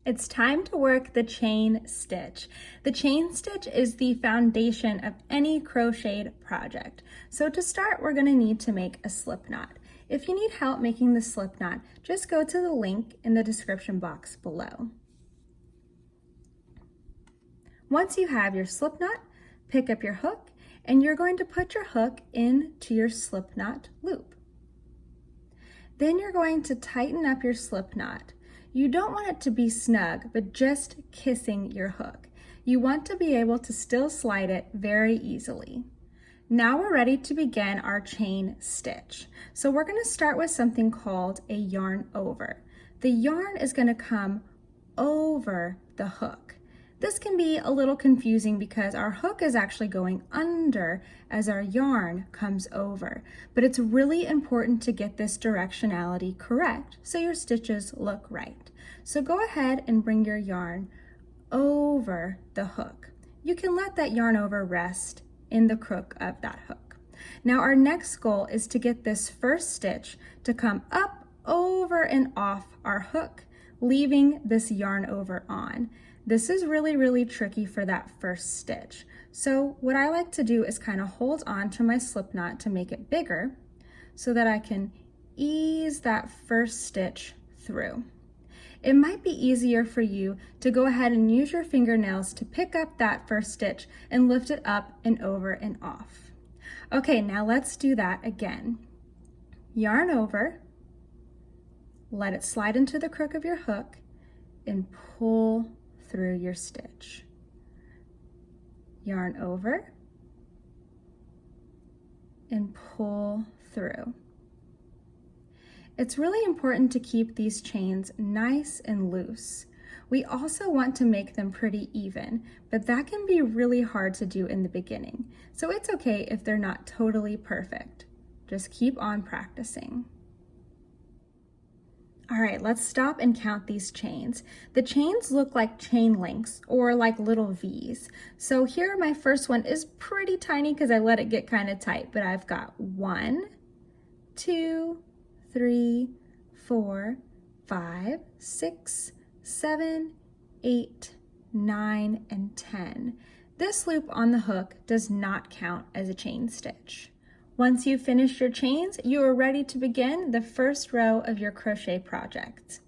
It's time to work the chain stitch. The chain stitch is the foundation of any crocheted project. So to start, we're going to need to make a slip knot. If you need help making the slip knot, just go to the link in the description box below. Once you have your slip knot, pick up your hook and you're going to put your hook into your slip knot loop. Then you're going to tighten up your slip knot. You don't want it to be snug, but just kissing your hook. You want to be able to still slide it very easily. Now we're ready to begin our chain stitch. So we're going to start with something called a yarn over. The yarn is going to come over the hook. This can be a little confusing because our hook is actually going under as our yarn comes over, but it's really important to get this directionality correct so your stitches look right. So go ahead and bring your yarn over the hook. You can let that yarn over rest in the crook of that hook. Now our next goal is to get this first stitch to come up, over, and off our hook, leaving this yarn over on. This is really tricky for that first stitch. So what I like to do is kind of hold on to my slip knot to make it bigger so that I can ease that first stitch through. It might be easier for you to go ahead and use your fingernails to pick up that first stitch and lift it up and over and off. Okay, now let's do that again. Yarn over, let it slide into the crook of your hook, and pull through your stitch. Yarn over and pull through. It's really important to keep these chains nice and loose. We also want to make them pretty even, but that can be really hard to do in the beginning. So it's okay if they're not totally perfect. Just keep on practicing. All right, let's stop and count these chains. The chains look like chain links or like little V's. So here my first one is pretty tiny because I let it get kind of tight, but I've got 1, 2, 3, 4, 5, 6, 7, 8, 9, and 10. This loop on the hook does not count as a chain stitch. Once you've finished your chains, you are ready to begin the first row of your crochet project.